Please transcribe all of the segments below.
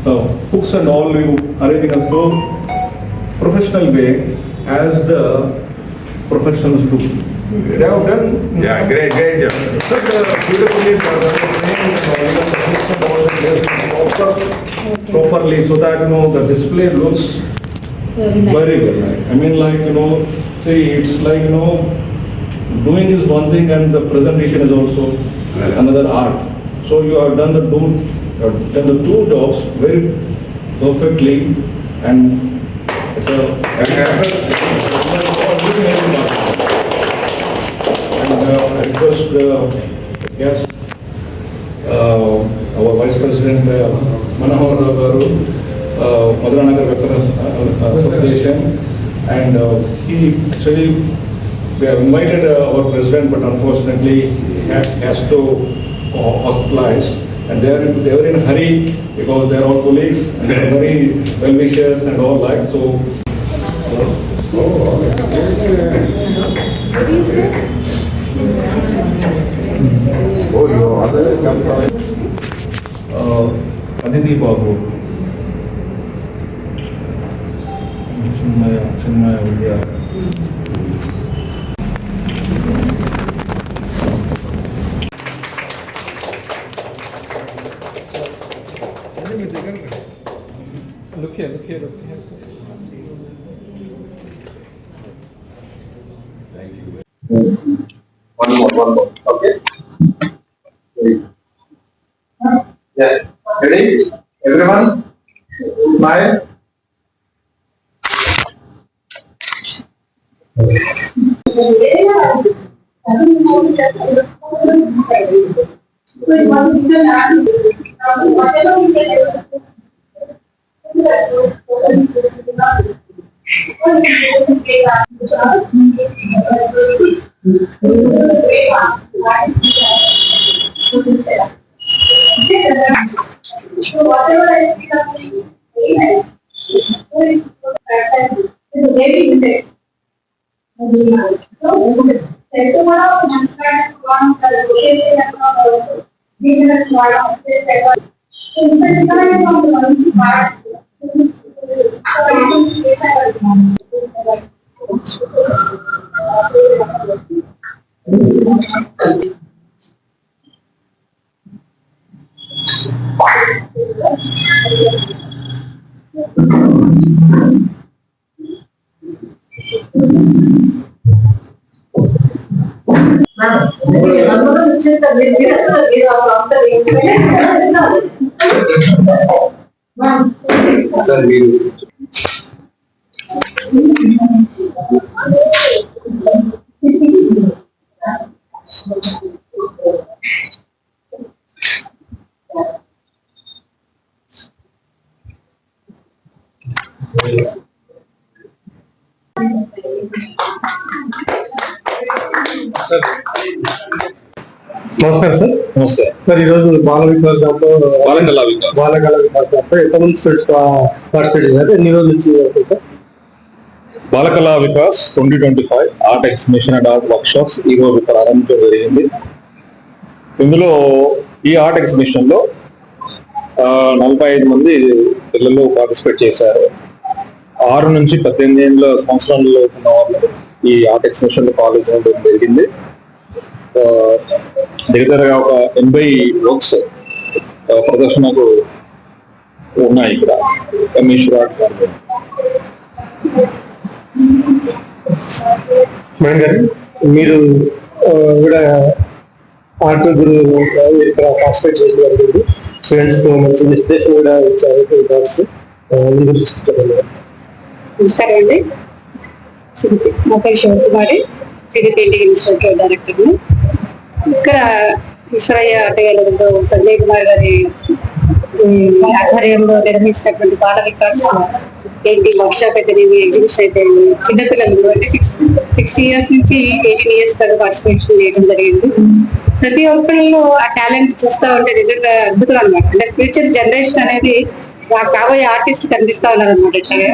The books and all you arranging a so professional way as the professionals do. They have done great job. Such a beautifully properly so that the display looks very well. I mean, see, it's doing is one thing and the presentation is also another art. So you have done the two jobs very perfectly, and it's a I request yes, our Vice President Manohar Garu, Madurai Welfare Association, and he actually, we have invited our president, but unfortunately he has to hospitalized, and they were in a hurry because they are all colleagues and they are very well wishers and all like so. Aditi Babu, Chinmaya Vidya. Look here. Thank you. One more. Okay. Yeah. Ready? Everyone? Smile. Sir, నమస్కారం sir. నమస్తే sir, ఈరోజు బాల వికాస్ దాంట్లో బాలకళ వికాస్ దాంట్లో ఎంతమంది students participate చేశారు? ఎన్ని రోజుల నుంచి sir? Balakala Vikas 2025 art exhibition and art workshops ఈ రోజు ప్రారంభించడం జరిగింది. ఇందులో ఈ ఆర్ట్ ఎగ్జిబిషన్ లో 45 మంది పిల్లలు పార్టిసిపేట్ చేశారు. 6 నుంచి 18 ఏళ్ళ సంవత్సరాల్లో ఉన్న వాళ్ళు ఈ ఆర్ట్ ఎగ్జిబిషన్ లో పాల్గొనడం జరిగింది. దగ్గరగా ఒక 80 వర్క్స్ ప్రదర్శనకు ఉన్నాయి ఇక్కడ కమీశ్వర్ గారు. మేడం గారు, మీరు కూడా ఆర్ట్ గురువు ఇక్కడ పార్టిసిపేట్ చేయడం జరిగింది. స్టూడెంట్స్ కు మంచి ఇన్స్పిరేషన్ కూడా ఇచ్చారు. డాక్స్ నమస్కారం అండి. నా పేరు Sivakumari, city painting institute director. ఇక్కడ ఈశ్వరయ్య ఆటగాళ్ళతో సంజయ్ కుమార్ గారి ఆధ్వర్యంలో నిర్వహిస్తున్నటువంటి Bala Vikas painting work shop అయితే ఎగ్జిబిషన్ అయితే చిన్నపిల్లలు అంటే 6 years నుంచి 18 years దాకా పార్టిసిపేషన్ చేయడం జరిగింది. ప్రతి ఒక్కళ్ళు ఆ టాలెంట్ చూస్తా ఉంటే నిజంగా అద్భుతం అనమాట. అంటే ఫ్యూచర్ జనరేషన్ అనేది కాబోయే ఆర్టిస్ట్ కనిపిస్తా ఉన్నారు అనమాట. ఇట్లాగే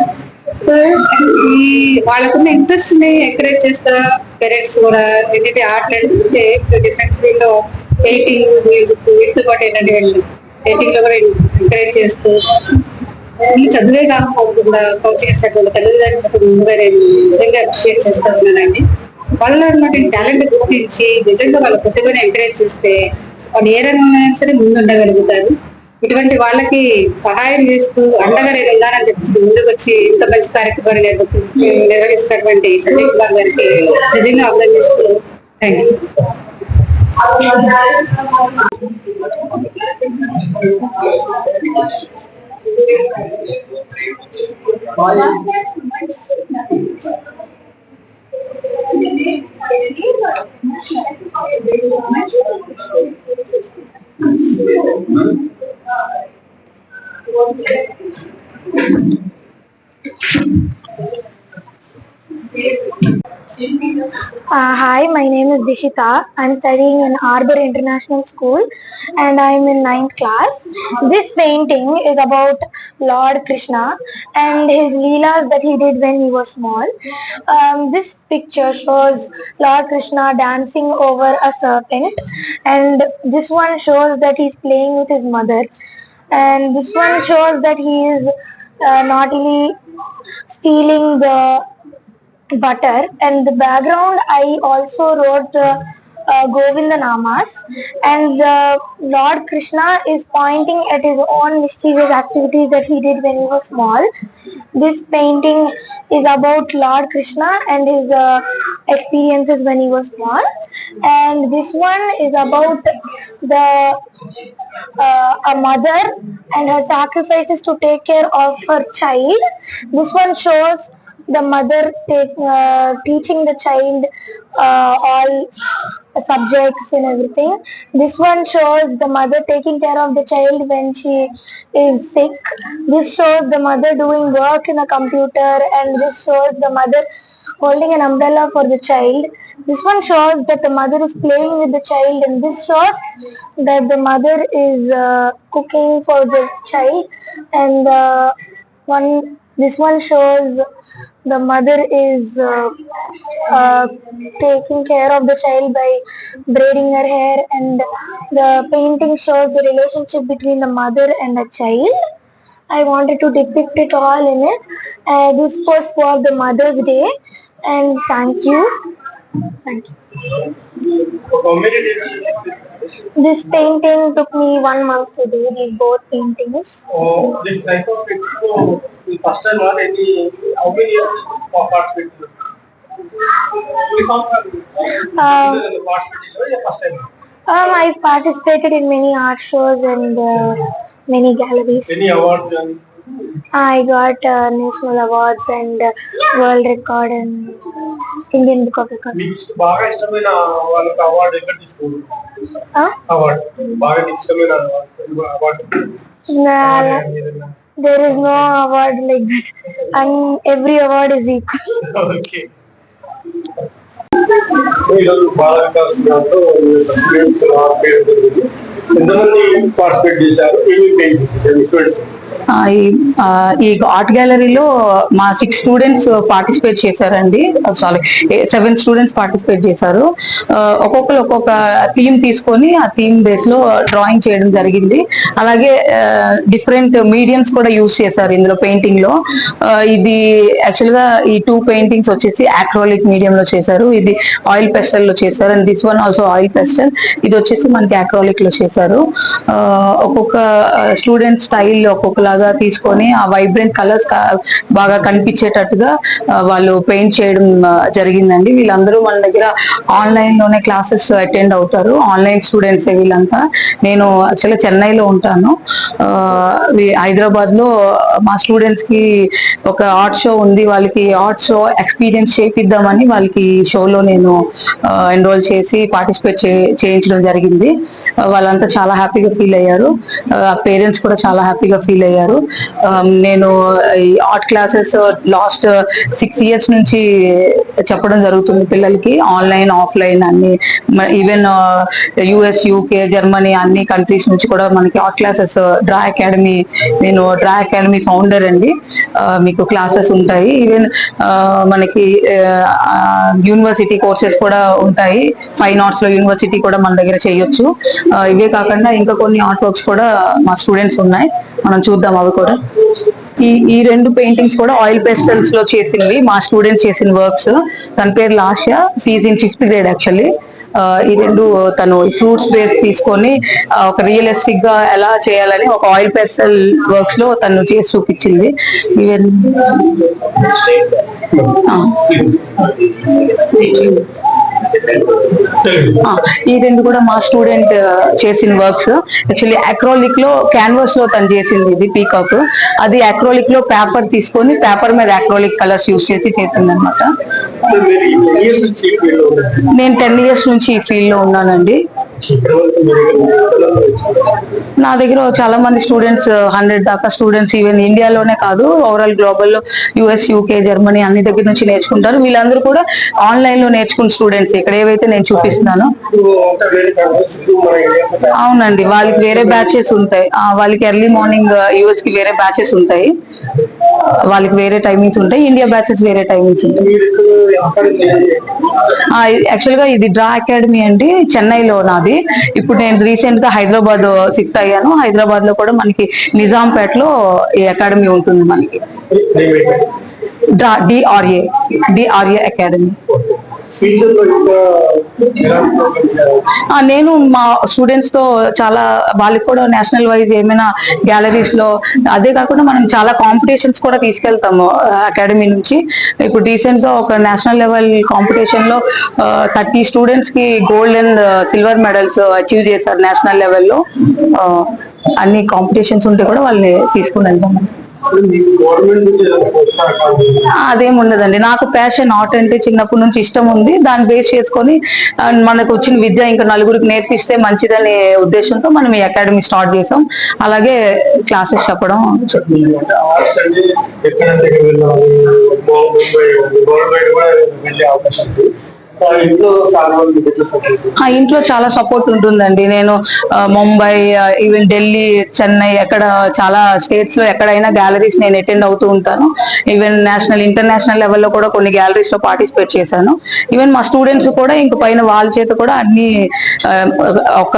ఈ వాళ్ళకున్న ఇంట్రెస్ట్ ని ఎంకరేజ్ చేస్తా పేరెంట్స్ కూడా ఏంటంటే ఆర్ట్ అంటే డిఫరెంట్ ఫీల్డ్ లో పెయింటింగ్, మ్యూజిక్ వీటితో పాటు ఏంటంటే పెయింటింగ్ లో కూడా ఎంకరేజ్ చేస్తూ వీళ్ళు చదువే కాకపోకుండా చేసేటువంటి తల్లిదండ్రులకు ముందుగా నేను నిజంగా అప్రిషియేట్ చేస్తా ఉన్నానండి. వాళ్ళ ఉన్నటువంటి టాలెంట్ గుర్తించి నిజంగా వాళ్ళ ప్రతిభను ఎంకరేజ్ చేస్తే వాళ్ళు ఏ రంగంలో సరే ముందు ఉండగలుగుతారు. ఇటువంటి వాళ్ళకి సహాయం చేస్తూ అండగా నేను ఉన్నానని చెప్పేసి ముందుకు వచ్చి ఇంత మంచి కార్యక్రమాన్ని నిర్వహిస్తున్నటువంటి సంజయ్ కుమార్ గారికి నిజంగా అభినందిస్తూ thank you. Hi, my name is Dishita. I'm studying in Arbor International School and I'm in 9th class. This painting is about Lord Krishna and his leelas that he did when he was small. This picture shows Lord Krishna dancing over a serpent, and this one shows that he's playing with his mother, and this one shows that he is naughtily stealing the butter. And the background I also wrote Govinda Namas, and Lord Krishna is pointing at his own mischievous activities that he did when he was small. This painting is about Lord Krishna and his experiences when he was small, and this one is about the a mother and her sacrifices to take care of her child. This one shows the mother teaching the child all subjects and everything. This one shows the mother taking care of the child when she is sick. This shows the mother doing work in a computer, and this shows the mother holding an umbrella for the child. This one shows that the mother is playing with the child, and this shows that the mother is cooking for the child, and this one shows the mother is taking care of the child by braiding her hair, and the painting shows the relationship between the mother and the child. I wanted to depict it all in it. This was for the Mother's Day, and thank you. This painting took me 1 month to do these both paintings. This type of picture, the first time or any, how many years for participation? I participated in many art shows and many galleries. Any awards? I got national awards and world record and Indian Book of Records. మీకు బాగా ఇష్టమైన వాళ్ళకి award ఎక్కడ తీసుకోండి? Award బాగా ఇష్టమైన award? There is no award like that, and every award is equal. Okay. ఈరోజు బాల వికాస్ దాంట్లో ఎంతమంది పార్టిసిపేట్ చేశారు? ఏమి పెయింటింగ్ ఈ ఆర్ట్ గ్యాలరీలో మా 6 స్టూడెంట్స్ పార్టిసిపేట్ చేశారండి. సారీ 7 స్టూడెంట్స్ పార్టిసిపేట్ చేశారు. ఒక్కొక్కరు ఒక్కొక్క థీమ్ తీసుకొని ఆ థీమ్ బేస్ లో డ్రాయింగ్ చేయడం జరిగింది. అలాగే డిఫరెంట్ మీడియంస్ కూడా యూజ్ చేశారు ఇందులో పెయింటింగ్ లో. ఇది యాక్చువల్ గా ఈ 2 పెయింటింగ్స్ వచ్చేసి అక్రిలిక్ మీడియం లో చేశారు. ఇది ఆయిల్ పెస్టల్ లో చేశారు, and this one also oil pastel. ఇది వచ్చేసి మనకి అక్రిలిక్ లో చేశారు. ఒక్కొక్క స్టూడెంట్ స్టైల్ ఒక్కొక్కలాగా తీసుకొని తీసుకొని ఆ వైబ్రెంట్ కలర్స్ బాగా కనిపించేటట్టుగా వాళ్ళు పెయింట్ చేయడం జరిగిందండి. వీళ్ళందరూ మన దగ్గర ఆన్లైన్ లోనే క్లాసెస్ అటెండ్ అవుతారు. ఆన్లైన్ స్టూడెంట్స్ వీళ్ళంతా. నేను యాక్చువల్గా చెన్నైలో ఉంటాను. హైదరాబాద్ లో మా స్టూడెంట్స్ కి ఒక ఆర్ట్ షో ఉంది. వాళ్ళకి ఆర్ట్ షో ఎక్స్పీరియన్స్ చేపిద్దామని వాళ్ళకి షోలో నేను ఎన్రోల్ చేసి పార్టిసిపేట్ చేయించడం జరిగింది. వాళ్ళంతా చాలా హ్యాపీగా ఫీల్ అయ్యారు. పేరెంట్స్ కూడా చాలా హ్యాపీగా ఫీల్ అయ్యారు. నేను ఈ ఆర్ట్ క్లాసెస్ లాస్ట్ 6 years నుంచి చెప్పడం జరుగుతుంది పిల్లలకి, ఆన్లైన్ ఆఫ్లైన్ అన్ని. ఈవెన్ US, UK, జర్మనీ అన్ని కంట్రీస్ నుంచి కూడా మనకి ఆర్ట్ క్లాసెస్ డ్రా అకాడమీ, నేను డ్రా అకాడమీ ఫౌండర్ అండి. మీకు క్లాసెస్ ఉంటాయి. ఈవెన్ మనకి యూనివర్సిటీ కోర్సెస్ కూడా ఉంటాయి. ఫైన్ ఆర్ట్స్ లో యూనివర్సిటీ కూడా మన దగ్గర చేయొచ్చు. ఇవే కాకుండా ఇంకా కొన్ని ఆర్ట్ వర్క్స్ కూడా మా స్టూడెంట్స్ ఉన్నాయి, మనం చూద్దాం అవి కూడా. ఈ 2 పెయింటింగ్స్ కూడా ఆయిల్ పెస్టల్స్ లో చేసినవి, మా స్టూడెంట్స్ చేసిన వర్క్స్. తన పేరు Lasya, she in 5th grade actually. ఈ 2 తను ఫ్రూట్స్ బేస్ తీసుకొని ఒక రియలిస్టిక్ గా ఎలా చేయాలని ఒక ఆయిల్ పెస్టల్ వర్క్స్ లో తను చేసి చూపించింది. ఈవెన్ ఈ 2 కూడా మా స్టూడెంట్ చేసిన వర్క్స్. యాక్చువల్లీ అక్రోలిక్ లో క్యాన్వాస్ లో తను చేసింది. ఇది పీకాక్. అది అక్రోలిక్ లో పేపర్ తీసుకొని పేపర్ మీద అక్రోలిక్ కలర్స్ యూస్ చేసి చేసింది అనమాట. నేను 10 years నుంచి ఈ ఫీల్డ్ లో ఉన్నానండి. నా దగ్గర చాలా మంది స్టూడెంట్స్, 100 దాకా స్టూడెంట్స్, ఈవెన్ ఇండియాలోనే కాదు ఓవరాల్ గ్లోబల్ లో US, UK, జర్మనీ అన్ని దగ్గర నుంచి నేర్చుకుంటారు. వీళ్ళందరూ కూడా ఆన్లైన్ లో నేర్చుకున్న స్టూడెంట్స్. ఇక్కడ ఏవైతే నేను చూపిస్తున్నాను, అవునండి, వాళ్ళకి వేరే బ్యాచెస్ ఉంటాయి. వాళ్ళకి ఎర్లీ మార్నింగ్ US కి వేరే బ్యాచెస్ ఉంటాయి, వాళ్ళకి వేరే టైమింగ్స్ ఉంటాయి. ఇండియా బ్యాచెస్ వేరే టైమింగ్స్ ఉంటాయి. యాక్చువల్ గా ఇది డ్రా అకాడమీ అండి, చెన్నైలో నాది. ఇప్పుడు నేను రీసెంట్ గా హైదరాబాద్ షిఫ్ట్ అయ్యాను. హైదరాబాద్ లో కూడా మనకి నిజాంపేటలో ఈ అకాడమీ ఉంటుంది మనకి. DRA academy. నేను మా స్టూడెంట్స్ తో చాలా, వాళ్ళకి కూడా నేషనల్ వైజ్ ఏమైనా గ్యాలరీస్ లో, అదే కాకుండా మనం చాలా కాంపిటీషన్స్ కూడా తీసుకెళ్తాము అకాడమీ నుంచి. ఇప్పుడు రీసెంట్ గా ఒక నేషనల్ లెవెల్ కాంపిటీషన్ లో 30 స్టూడెంట్స్ కి gold and silver medals achieve చేశారు నేషనల్ లెవెల్లో. అన్ని కాంపిటీషన్స్ ఉంటే కూడా వాళ్ళని తీసుకుని వెళ్తాము. అదేం ఉండదండి, నాకు ప్యాషన్ ఆర్ట్ అంటే చిన్నప్పటి నుంచి ఇష్టం ఉంది. దాన్ని బేస్ చేసుకొని మనకు వచ్చిన విద్య ఇంకా నలుగురికి నేర్పిస్తే మంచిదనే ఉద్దేశంతో మనం ఈ అకాడమీ స్టార్ట్ చేసాం. అలాగే క్లాసెస్ చెప్పడం. ఇంట్లో చాలా సపోర్ట్ ఉంటుందండి. నేను ముంబై, ఈవెన్ ఢిల్లీ, చెన్నై, ఎక్కడ చాలా స్టేట్స్ లో ఎక్కడైనా గ్యాలరీస్ నేను అటెండ్ అవుతూ ఉంటాను. ఈవెన్ నేషనల్, ఇంటర్నేషనల్ లెవెల్లో కూడా కొన్ని గ్యాలరీస్ లో పార్టిసిపేట్ చేశాను. ఈవెన్ మా స్టూడెంట్స్ కూడా ఇంక పైన వాళ్ళ చేత కూడా అన్ని, ఒక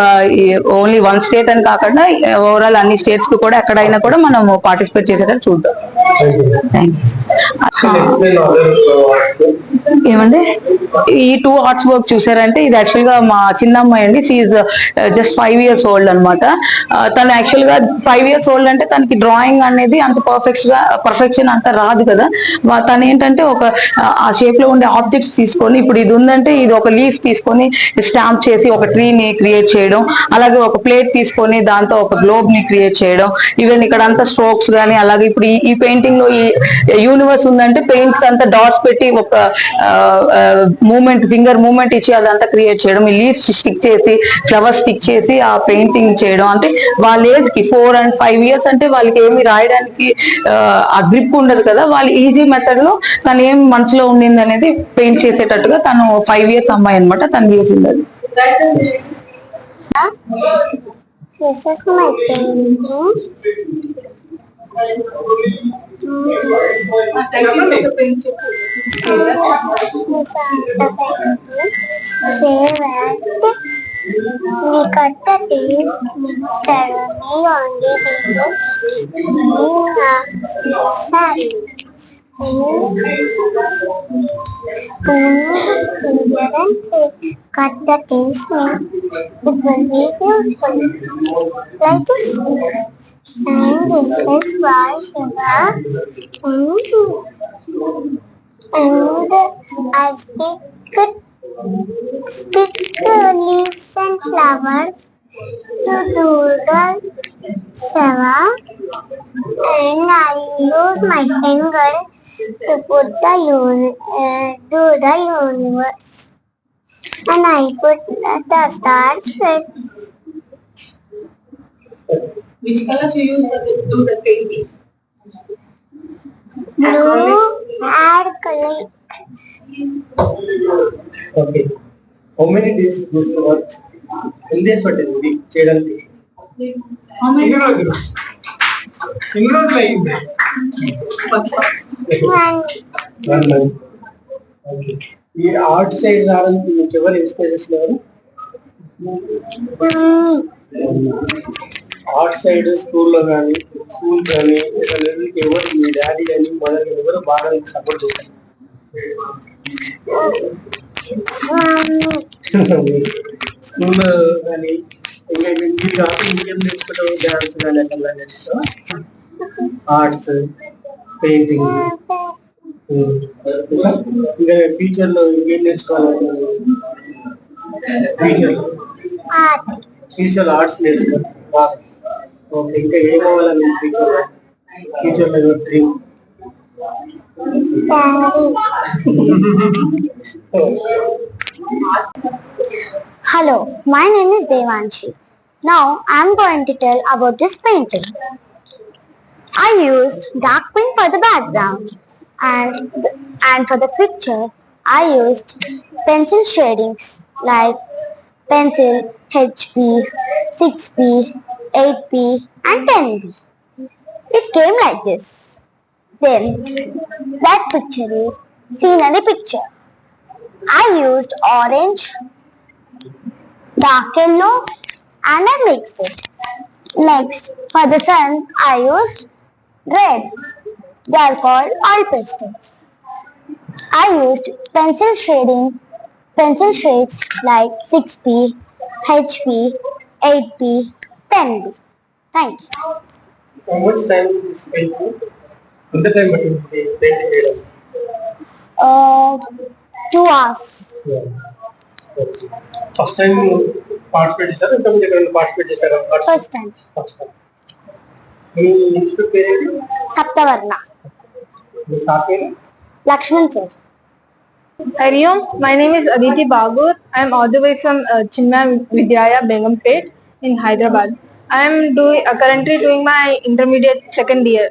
ఓన్లీ 1 state అని కాకుండా ఓవరాల్ అన్ని స్టేట్స్ కి కూడా ఎక్కడైనా కూడా మనం పార్టిసిపేట్ చేసేటట్టు చూద్దాం. ఏమండి, ఈ 2 ఆర్ట్స్ వర్క్ చూసారంటే ఇది యాక్చువల్ గా మా చిన్న అమ్మాయి అండి. షీఈ్ జస్ట్ 5 years old అనమాట. తను యాక్చువల్ గా 5 years old అంటే తనకి డ్రాయింగ్ అనేది అంత పర్ఫెక్షన్ అంత రాదు కదా. తను ఏంటంటే ఒక ఆ షేప్ లో ఉండే ఆబ్జెక్ట్స్ తీసుకొని, ఇప్పుడు ఇది ఉందంటే ఇది ఒక లీఫ్ తీసుకొని స్టాంప్ చేసి ఒక ట్రీని క్రియేట్ చేయడం, అలాగే ఒక ప్లేట్ తీసుకొని దాంతో ఒక గ్లోబ్ ని క్రియేట్ చేయడం. ఈవెన్ ఇక్కడ అంతా స్ట్రోక్స్ కానీ, అలాగే ఇప్పుడు ఈ పెయింటింగ్ లో ఈ యూనివర్స్ ఉందంటే పెయింట్స్ అంతా డాట్స్ పెట్టి ఒక మూమెంట్, ఫింగర్ మూమెంట్ ఇచ్చి అదంతా క్రియేట్ చేయడం. ఈ లీవ్స్ స్టిక్ చేసి, ఫ్లవర్స్ స్టిక్ చేసి ఆ పెయింటింగ్ చేయడం. అంటే వాళ్ళ ఏజ్ కి 4 and 5 years అంటే వాళ్ళకి ఏమి రాయడానికి ఆ గ్రిప్ ఉండదు కదా. వాళ్ళు ఈజీ మెథడ్ లో తను ఏం మనసులో ఉండింది అనేది పెయింట్ చేసేటట్టుగా, తను 5 years అమ్మాయి అనమాట, తను చేసింది అది. This is my painting. Say that we cut the tape suddenly on the table in a sad. cut the taste means it will be beautiful. Like this. And this is why sugar and I stick the leaves and flowers to do the sugar, and I use my finger to put do the universe, and I put the stars with Which colors you use to do the painting? blue and color. Okay how many days this work ఎన్ని days పట్టింది చేయడానికి ఎన్ని రోజులు అయింది okay ఈ art side రావడానికి మీకు ఎవరు ఇన్స్పైర్ చేస్తున్నారు ఆర్ట్ సైడ్ స్కూల్లో కానీ స్కూల్ కానీ ఎవరు మీ డాడీ కానీ మదర్ ఎవరు బాగా సపోర్ట్ చేస్తారు స్కూల్ కానీ ఇంకా మీరు కాదు ఇంకేం నేర్చుకుంటావు డాన్స్ కానీ అట్లా నేర్చుకుంటావా ఆర్ట్స్ పెయింటింగ్ ఇంకా ఫ్యూచర్ లో ఇంకేం నేర్చుకోవాలి ఫ్యూచర్ ఆర్ట్స్ నేర్చుకోవాలి ఓకే ఇంకా ఏం అవ్వాలని ఫ్యూచర్ లో dream Hello, my name is Devanshi. Now I am going to tell about this painting. I used dark pink for the background, and for the picture I used pencil shadings like pencil HB, 6B, 8B and 10B. It came like this. Then that picture is scenery picture. I used orange, dark yellow and I mixed it. Next, for the sun, I used red. They are called oil pastels. I used pencil shades like 6B, HB, 8B, 10B. Thank you. How much time is painting? ఎంత time పట్టింది painting చేయడం 2 hours. First time participate చేశారు ఇంతకుముందు ఎక్కడ participate చేశారు First time. First time మీ institute పేరేంటి Saptavarna. మీ sir పేరు Lakshman sir. Hariom, my name is Aditi Bagur. I am all the way from Chinmaya Vidyaya, Bengampet in Hyderabad. I am currently doing my intermediate second year.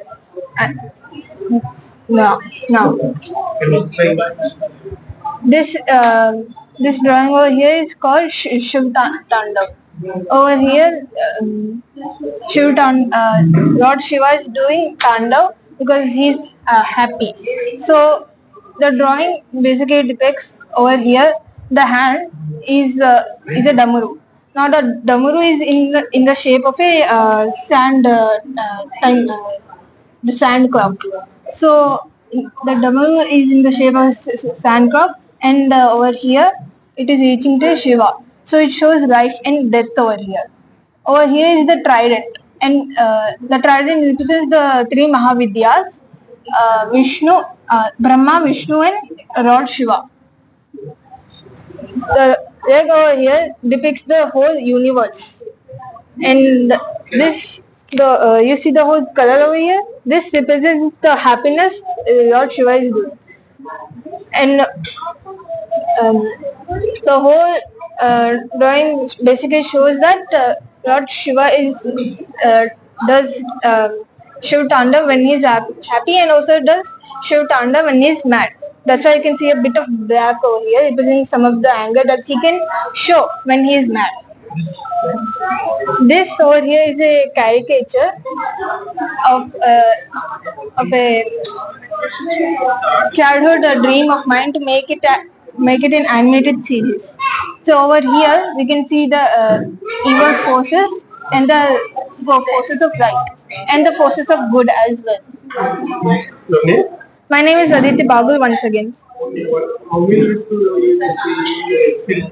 Now. This drawing over here is called Shiv Tandav. Over here, Lord Shiva is doing Tandav because he is happy. So the drawing basically depicts over here the hand is a damuru. Now the damuru is in the shape of a the sand crop. So the damuru is in the shape of sand crop, and over here it is reaching to Shiva. So it shows life and death over here. Over here is the trident, and the trident represents the three Mahavidyas: Vishnu, Brahma, Vishnu, and Lord Shiva. The leg over here depicts the whole universe, and you see the whole color over here. This represents the happiness Lord Shiva is doing, and the whole drawing basically shows that Lord Shiva does Shiv Tandav when he is happy, and also does Shiv Tandav when he is mad. That's why you can see a bit of black over here, representing some of the anger that he can show when he is mad. This over here is a caricature of a childhood dream of mine to make it an animated series. So over here we can see the evil forces and the forces of right and the forces of good as well. Okay. My name is Aditi Bagul once again. How many years do you excel?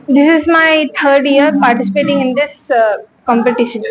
This is my third year participating in this competition.